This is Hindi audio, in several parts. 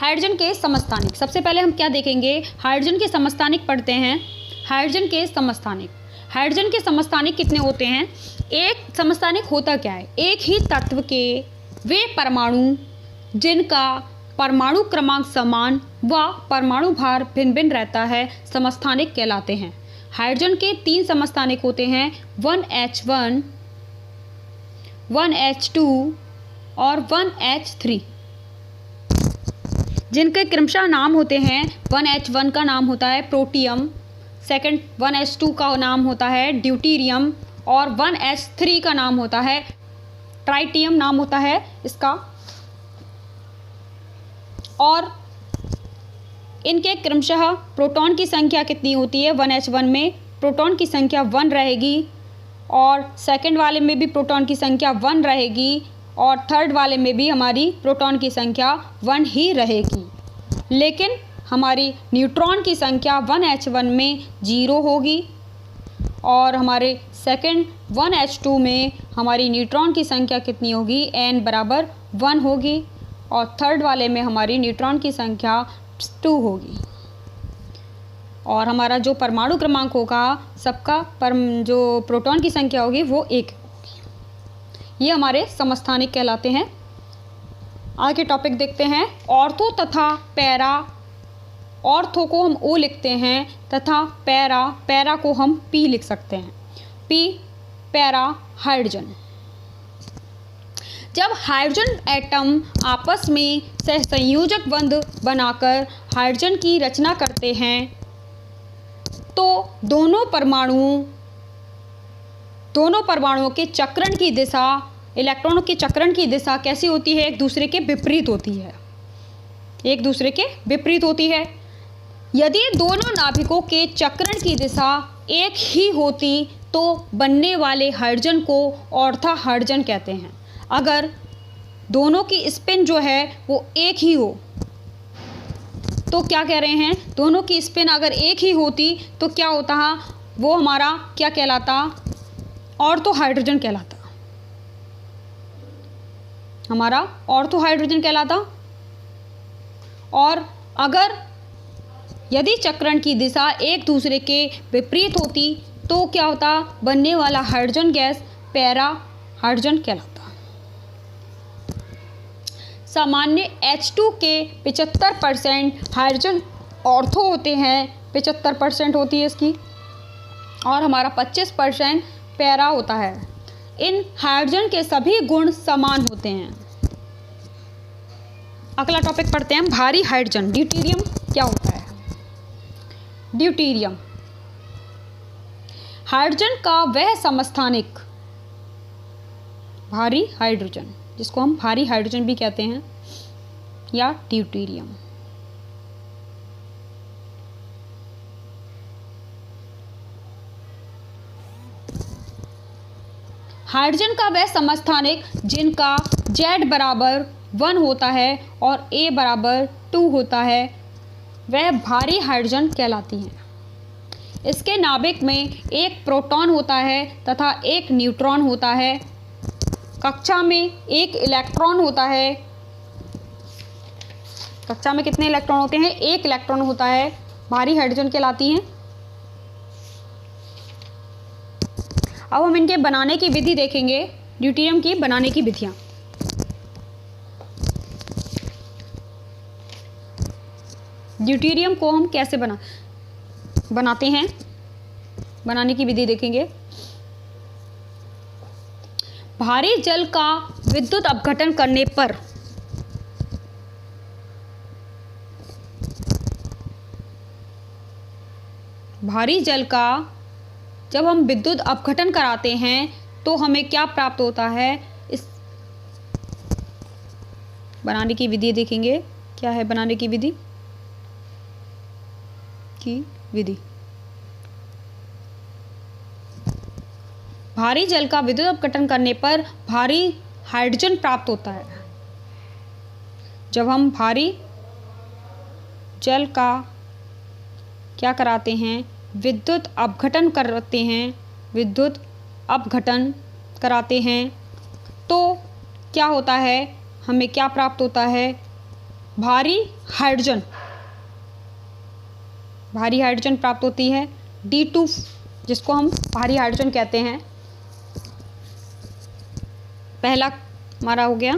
हाइड्रोजन के समस्थानिक, सबसे पहले हम क्या देखेंगे, हाइड्रोजन के समस्थानिक पढ़ते हैं। हाइड्रोजन के समस्थानिक, हाइड्रोजन के समस्थानिक कितने होते हैं? एक समस्थानिक होता क्या है? एक ही तत्व के वे परमाणु जिनका परमाणु क्रमांक समान व परमाणु भार भिन्न भिन्न रहता है समस्थानिक कहलाते हैं। हाइड्रोजन के 3 समस्थानिक होते हैं, 1H1, 1H2 और 1H3, जिनके क्रमशः नाम होते हैं। 1H1 का नाम होता है प्रोटियम, सेकंड 1H2 का नाम होता है ड्यूटीरियम और 1H3 का नाम होता है ट्राइटियम नाम होता है इसका। और इनके क्रमशः प्रोटॉन की संख्या कितनी होती है? 1H1 में प्रोटॉन की संख्या 1 रहेगी और सेकंड वाले में भी प्रोटॉन की संख्या 1 रहेगी और थर्ड वाले में भी हमारी प्रोटॉन की संख्या 1 ही रहेगी। लेकिन हमारी न्यूट्रॉन की संख्या 1H1 में 0 होगी और हमारे सेकंड 1H2 में हमारी न्यूट्रॉन की संख्या कितनी होगी? n बराबर 1 होगी और थर्ड वाले में हमारी न्यूट्रॉन की संख्या 2 होगी। और हमारा जो परमाणु क्रमांक होगा सबका जो प्रोटॉन की संख्या होगी वो 1 होगी। ये हमारे समस्थानिक कहलाते हैं। आगे टॉपिक देखते हैं, ऑर्थो तथा पैरा। ऑर्थो को हम O लिखते हैं तथा पैरा को हम P लिख सकते हैं। P para hydrogen. जब हाइड्रोजन एटम आपस में सहसंयोजक बंध बनाकर हाइड्रोजन की रचना करते हैं तो दोनों परमाणुओं के चक्रण की दिशा, इलेक्ट्रॉनों के चक्रण की दिशा कैसी होती है? एक दूसरे के विपरीत होती है, एक दूसरे के विपरीत होती है। यदि दोनों नाभिकों के चक्रण की दिशा एक ही होती तो बनने वाले हाइड्रोजन को ऑर्था हाइड्रोजन कहते हैं। अगर दोनों की स्पिन जो है वो एक ही हो तो क्या कह रहे हैं? दोनों की स्पिन अगर एक ही होती तो क्या होता? वो हमारा क्या कहलाता? ऑर्थो हाइड्रोजन कहलाता, हमारा ऑर्थो हाइड्रोजन कहलाता। और अगर यदि चक्रण की दिशा एक दूसरे के विपरीत होती तो क्या होता? बनने वाला हाइड्रोजन गैस पैरा हाइड्रोजन कहलाता। सामान्य H2 के 75% हाइड्रोजन ऑर्थो होते हैं, 75% होती है इसकी, और हमारा 25% पैरा होता है। इन हाइड्रोजन के सभी गुण समान होते हैं। अगला टॉपिक पढ़ते हैं हम, भारी हाइड्रोजन। ड्यूटीरियम क्या होता है? ड्यूटीरियम हाइड्रोजन का वह समस्थानिक, भारी हाइड्रोजन, जिसको हम भारी हाइड्रोजन भी कहते हैं या ड्यूटीरियम। हाइड्रोजन का वह समस्थानिक जिनका Z बराबर 1 होता है और A बराबर 2 होता है वह भारी हाइड्रोजन कहलाती हैं। इसके नाभिक में एक प्रोटॉन होता है तथा एक न्यूट्रॉन होता है। कक्षा में एक इलेक्ट्रॉन होता है। कक्षा में कितने इलेक्ट्रॉन होते हैं? एक इलेक्ट्रॉन होता है। भारी हाइड्रोजन कहलाती हैं। अब हम इनके बनाने की विधि देखेंगे, ड्यूटीरियम की बनाने की विधियां। ड्यूटीरियम को हम कैसे बनाते हैं, बनाने की विधि देखेंगे। भारी जल का विद्युत अपघटन करने पर भारी जल का जब हम विद्युत अपघटन कराते हैं तो हमें क्या प्राप्त होता है? इस बनाने की विधि देखेंगे। क्या है बनाने की विधि? भारी जल का विद्युत अपघटन करने पर भारी हाइड्रोजन प्राप्त होता है। जब हम भारी जल का क्या कराते हैं? विद्युत अपघटन कराते हैं तो क्या होता है? हमें क्या प्राप्त होता है? भारी हाइड्रोजन प्राप्त होती है। D2 जिसको हम भारी हाइड्रोजन कहते हैं, पहला हमारा हो गया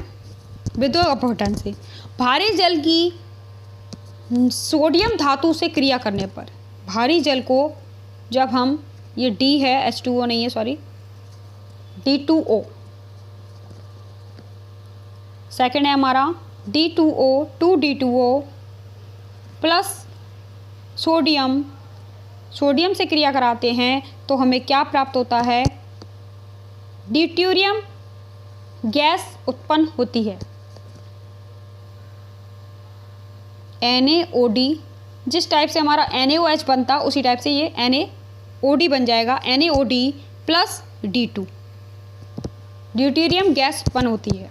विद्युत अपघटन से। भारी जल की सोडियम धातु से क्रिया करने पर, भारी जल को जब हम, ये D है, H2O नहीं है, सॉरी, D2O। सेकेंड है हमारा D2O 2D2O प्लस सोडियम से क्रिया कराते हैं तो हमें क्या प्राप्त होता है? ड्यूटेरियम गैस उत्पन्न होती है। NaOD, जिस टाइप से हमारा NaOH बनता उसी टाइप से ये NaOD बन जाएगा। NaOD plus D2, deuterium gas उत्पन्न होती है।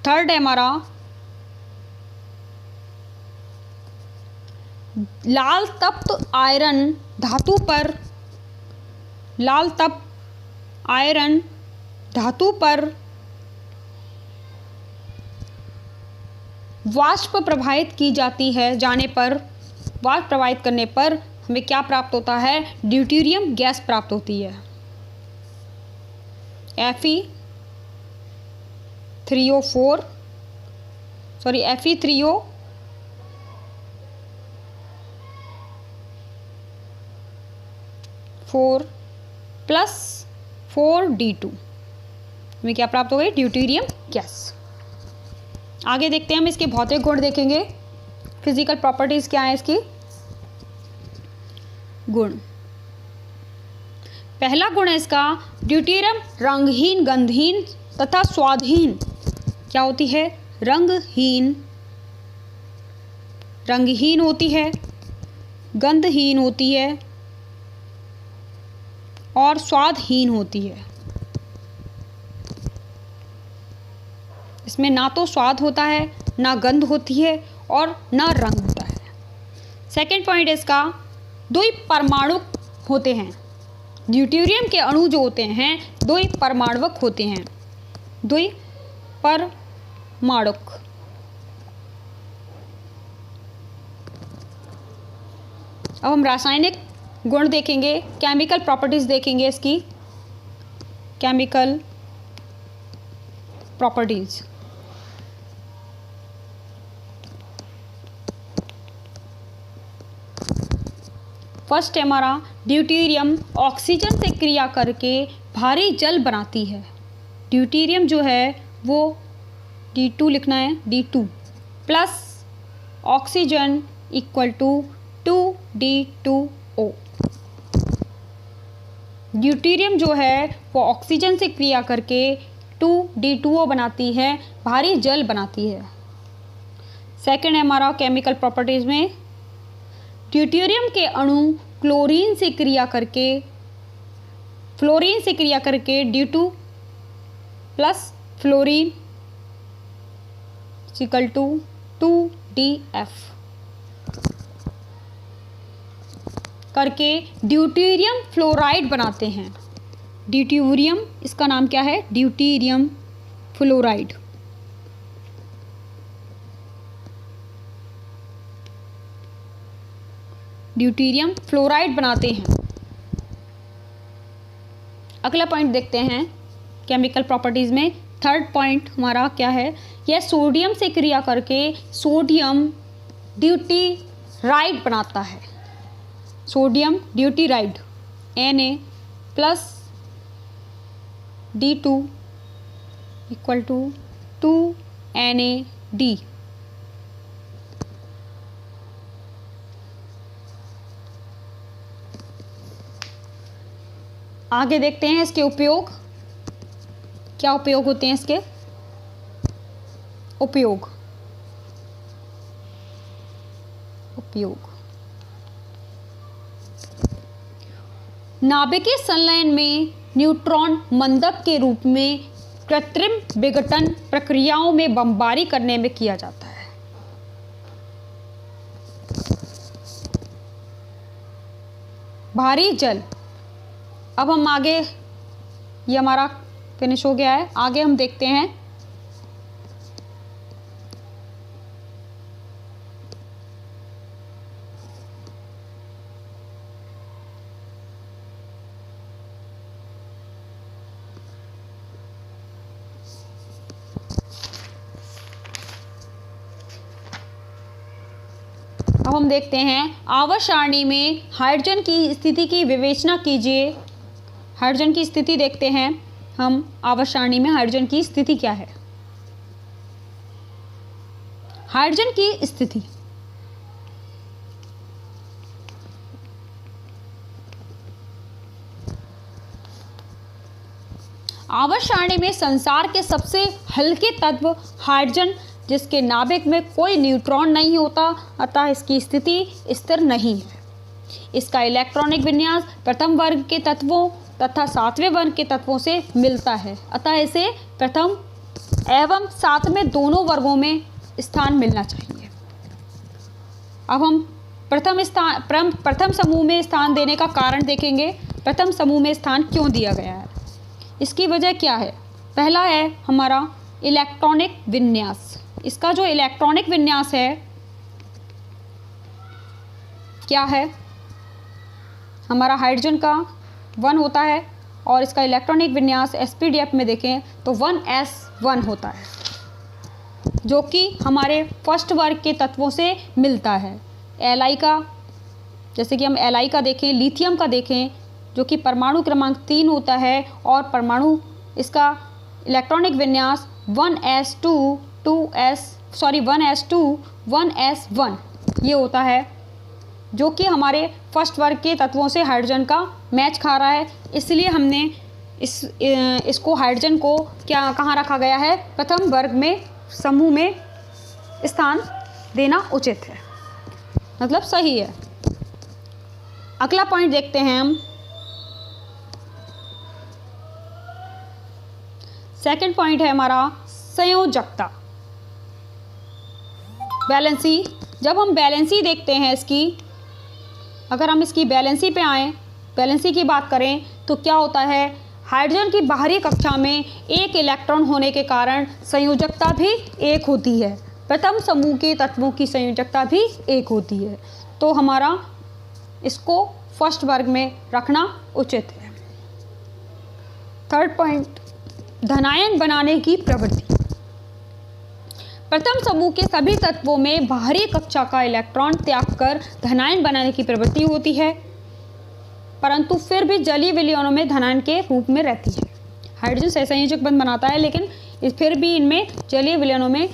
थर्ड है हमारा लाल तप्त आयरन धातु पर वाष्प प्रवाहित की जाती है, वाष्प प्रवाहित करने पर हमें क्या प्राप्त होता है? ड्यूटेरियम गैस प्राप्त होती है। Fe3O4 प्लस 4D2 हमें क्या प्राप्त हो गई? Deuterium gas. आगे देखते हैं हम इसके भौतिक गुण देखेंगे, फिजिकल प्रॉपर्टीज क्या है इसकी। गुण, पहला गुण है इसका, ड्यूटेरियम रंगहीन, गंधहीन तथा स्वादहीन। क्या होती है? रंगहीन होती है, गंधहीन होती है और स्वादहीन होती है। इसमें ना तो स्वाद होता है, ना गंध होती है और ना रंग होता है। सेकेंड पॉइंट इसका, द्विपरमाणुक होते हैं। ड्यूटेरियम के अणु जो होते हैं द्विपरमाणुक होते हैं। द्विपरमाणुक। अब हम रासायनिक गुण देखेंगे, केमिकल प्रॉपर्टीज देखेंगे इसकी। केमिकल प्रॉपर्टीज, फर्स्ट है हमारा ड्यूटेरियम ऑक्सीजन से क्रिया करके भारी जल बनाती है। ड्यूटेरियम जो है वो D2 लिखना है, D2 plus oxygen equal to 2D2O। Deuterium जो है वो ऑक्सीजन से क्रिया करके 2D2O बनाती है, भारी जल बनाती है। सेकेंड है हमारा केमिकल प्रॉपर्टीज में, ड्यूटेरियम के अणु फ्लोरीन से क्रिया करके D2 plus fluorine equal to 2DF करके ड्यूटेरियम फ्लोराइड बनाते हैं। ड्यूटेरियम, इसका नाम क्या है? Deuterium fluoride. ड्यूटेरियम फ्लोराइड बनाते हैं। अगला पॉइंट देखते हैं केमिकल प्रॉपर्टीज में। थर्ड पॉइंट हमारा क्या है? यह सोडियम से क्रिया करके सोडियम ड्यूटेराइड बनाता है। Sodium deuteride Na plus D2 equal to 2NaD। आगे देखते हैं इसके उपयोग, क्या उपयोग होते हैं इसके। उपयोग नाभिकीय संलयन में न्यूट्रॉन मंदक के रूप में कृत्रिम विघटन प्रक्रियाओं में बमबारी करने में किया जाता है। भारी जल, अब हम आगे, ये हमारा फिनिश हो गया है, आगे हम देखते हैं हम देखते हैं आवर्त सारणी में हाइड्रोजन की स्थिति की विवेचना कीजिए। हाइड्रोजन की स्थिति देखते हैं हम, आवर्त सारणी में हाइड्रोजन की स्थिति क्या है। हाइड्रोजन की स्थिति आवर्त सारणी में संसार के सबसे हल्के तत्व हाइड्रोजन, जिसके नाभिक में कोई न्यूट्रॉन नहीं होता, अतः इसकी स्थिति स्थिर नहीं है। इसका इलेक्ट्रॉनिक विन्यास प्रथम वर्ग के तत्वों तथा सातवें वर्ग के तत्वों से मिलता है, अतः इसे प्रथम एवं सातवें दोनों वर्गों में स्थान मिलना चाहिए। अब हम प्रथम समूह में स्थान देने का कारण देखेंगे। प्रथम समूह में स्थान क्यों दिया गया है, इसकी वजह क्या है। पहला है हमारा इलेक्ट्रॉनिक विन्यास। इसका जो इलेक्ट्रॉनिक विन्यास है क्या है, हमारा हाइड्रोजन का 1 होता है और इसका इलेक्ट्रॉनिक विन्यास एसपीडीएफ में देखें तो 1s1 होता है, जो कि हमारे फर्स्ट वर्ग के तत्वों से मिलता है। एलआई का, जैसे कि हम एलआई का देखें, लिथियम का देखें, जो कि परमाणु क्रमांक 3 होता है और परमाणु इसका इलेक्ट्रॉनिक विन्यास 1s1 ये होता है, जो कि हमारे फर्स्ट वर्ग के तत्वों से हाइड्रोजन का मैच खा रहा है। इसलिए हमने इसको हाइड्रोजन को कहाँ रखा गया है, प्रथम वर्ग में समूह में स्थान देना उचित है, मतलब सही है। अगला पॉइंट देखते हैं हम। सेकंड पॉइंट है हमारा संयोजकता, बैलेंसी। जब हम बैलेंसी देखते हैं इसकी, अगर हम इसकी बैलेंसी पे आएँ, बैलेंसी की बात करें तो क्या होता है, हाइड्रोजन की बाहरी कक्षा में एक इलेक्ट्रॉन होने के कारण संयोजकता भी एक होती है। प्रथम समूह के तत्वों की संयोजकता भी एक होती है, तो हमारा इसको फर्स्ट वर्ग में रखना उचित है। थर्ड पॉइंट, धनायन बनाने की प्रवृत्ति। प्रथम समूह के सभी तत्वों में बाहरी कक्षा का इलेक्ट्रॉन त्याग कर धनायन बनाने की प्रवृत्ति होती है, परंतु फिर भी जलीय विलयनों में धनायन के रूप में रहती है। हाइड्रोजन सहसंयोजक बंध बनाता है, लेकिन फिर भी इनमें जलीय विलयनों में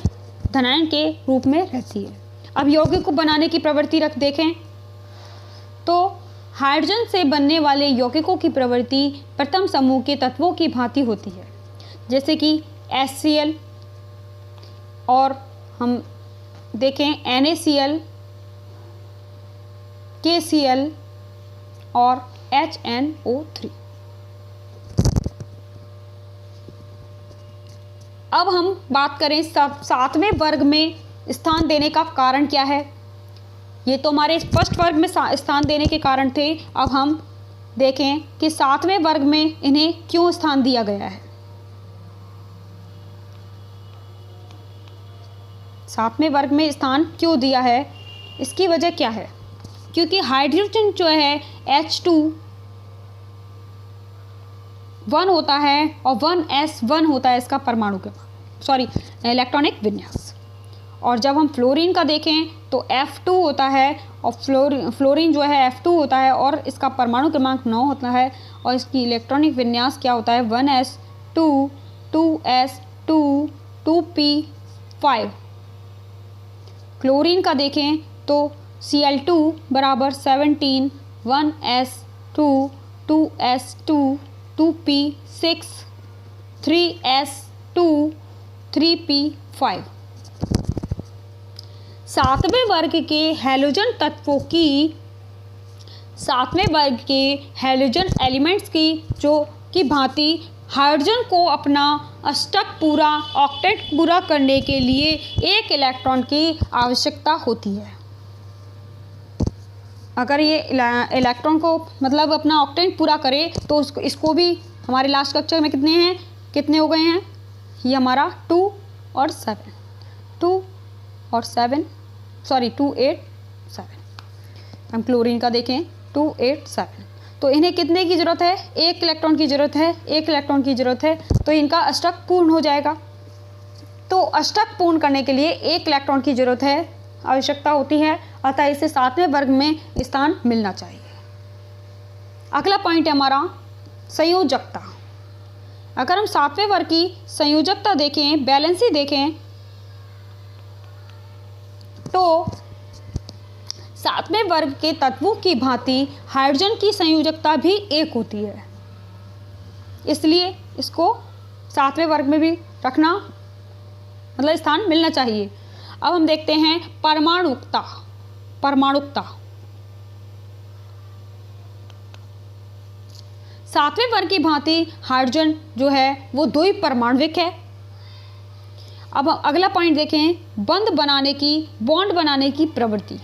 धनायन के रूप में रहती है। अब यौगिक को बनाने की प्रवृत्ति देखें तो हाइड्रोजन से बनने वाले यौगिकों की प्रवृत्ति प्रथम समूह के तत्वों की भांति होती है, जैसे कि HCl और हम देखें NaCl, KCl और HNO3। अब हम बात करें सातवें वर्ग में स्थान देने का कारण क्या है। ये तो हमारे फर्स्ट वर्ग में स्थान देने के कारण थे। अब हम देखें कि सातवें वर्ग में इन्हें क्यों स्थान दिया गया है। सातवें वर्ग में स्थान क्यों दिया है, इसकी वजह क्या है, क्योंकि हाइड्रोजन जो है H2 1 होता है और 1s1 होता है इसका परमाणु क्रमांक, इलेक्ट्रॉनिक विन्यास। और जब हम फ्लोरीन का देखें तो F2 होता है और फ्लोरीन जो है F2 होता है और इसका परमाणु क्रमांक 9 होता है और इसकी इलेक्ट्रॉनिक विन्यास क्या होता है, 1s2 2s2 2p5। क्लोरीन का देखें तो Cl2 बराबर 17 1s2 2s2 2p6 3s2 3p5। सातवें वर्ग के हैलोजन तत्वों की, सातवें वर्ग के हैलोजन एलिमेंट्स की जो की भांति हाइड्रोजन को अपना अष्टक पूरा ऑक्टेट पूरा करने के लिए एक इलेक्ट्रॉन की आवश्यकता होती है। अगर ये इलेक्ट्रॉन को मतलब अपना ऑक्टेट पूरा करे तो इसको भी हमारे लास्ट कक्षा में कितने हो गए हैं, ये हमारा 2 और 7 2 8 7। हम क्लोरीन का देखें 2 8 7, तो इन्हें कितने की ज़रूरत है, एक इलेक्ट्रॉन की ज़रूरत है, एक इलेक्ट्रॉन की ज़रूरत है, तो इनका अष्टक पूर्ण हो जाएगा। तो अष्टक पूर्ण करने के लिए एक इलेक्ट्रॉन की ज़रूरत है, आवश्यकता होती है। अतः इसे 7वें वर्ग में स्थान मिलना चाहिए। अगला पॉइंट है हमारा संयोजकता। अगर हम 7वें वर्ग की संयोजकता देखें, बैलेंसी देखें, तो 7वें वर्ग के तत्वों की भांति हाइड्रोजन की संयोजकता भी 1 होती है, इसलिए इसको 7वें वर्ग में भी रखना, मतलब स्थान मिलना चाहिए। अब हम देखते हैं परमाणुकता। 7वें वर्ग की भांति हाइड्रोजन जो है वो द्वि परमाणुविक है। अब अगला पॉइंट देखें, बॉन्ड बनाने की प्रवृत्ति।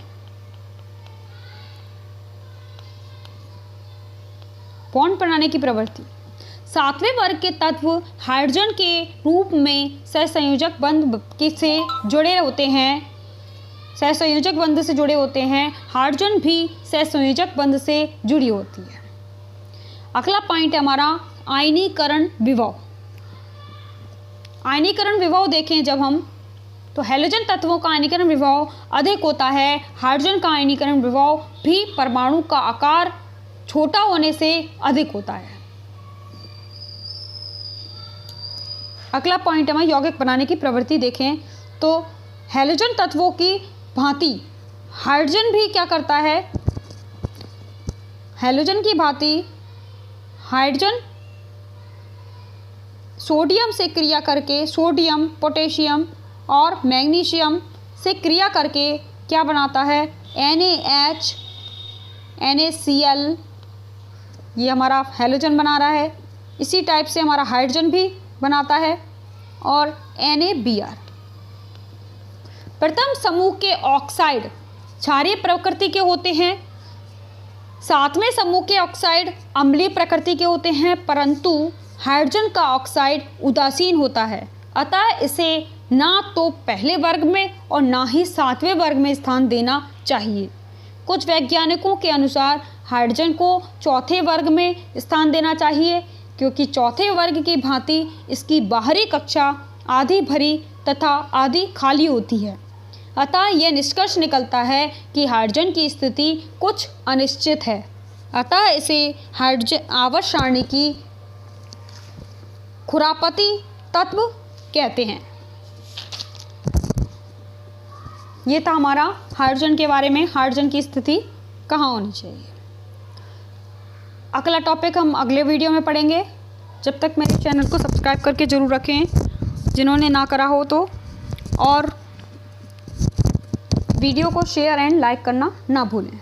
बॉन्ड बनाने की प्रवृत्ति 7वें वर्ग के तत्व हाइड्रोजन के रूप में सहसंयोजक बंध से जुड़े होते हैं। सहसंयोजक बंध से जुड़े होते हैं। हाइड्रोजन भी सहसंयोजक बंध से जुड़ी होती है। अगला पॉइंट है हमारा आयनीकरण विभव। आयनीकरण विभव देखें जब हम, तो हैलोजन तत्वों का आयनीकरण विभव अधिक होता है। हाइड्रोजन का आयनीकरण विभव भी परमाणु का आकार छोटा होने से अधिक होता है। अगला पॉइंट है यौगिक बनाने की प्रवृत्ति देखें, तो हैलोजन तत्वों की भांति हाइड्रोजन भी क्या करता है, हैलोजन की भांति हाइड्रोजन सोडियम से क्रिया करके, सोडियम, पोटेशियम और मैग्नीशियम से क्रिया करके क्या बनाता है, NaH, NaCl, ये हमारा हैलोजन बना रहा है। इसी टाइप से हमारा हाइड्रोजन भी बनाता है और NaBr। प्रथम समूह के ऑक्साइड क्षारीय प्रकृति के होते हैं। 7वें समूह के ऑक्साइड अम्लीय प्रकृति के होते हैं, परंतु हाइड्रोजन का ऑक्साइड उदासीन होता है। अतः इसे ना तो पहले वर्ग में और ना ही 7वें वर्ग में स्थान देना चाहिए। कुछ वैज्ञानिकों के अनुसार हाइड्रोजन को 4थे वर्ग में स्थान देना चाहिए, क्योंकि 4थे वर्ग की भांति इसकी बाहरी कक्षा आधी भरी तथा आधी खाली होती है। अतः यह निष्कर्ष निकलता है कि हाइड्रोजन की स्थिति कुछ अनिश्चित है। अतः इसे हाइड्रोजन आवर्त सारणी की खुरापती तत्व कहते हैं। ये था हमारा हाइड्रोजन के बारे में, हाइड्रोजन की स्थिति कहाँ होनी चाहिए। अगला टॉपिक हम अगले वीडियो में पढ़ेंगे। जब तक मेरे चैनल को सब्सक्राइब करके ज़रूर रखें जिन्होंने ना करा हो तो, और वीडियो को शेयर एंड लाइक करना ना भूलें।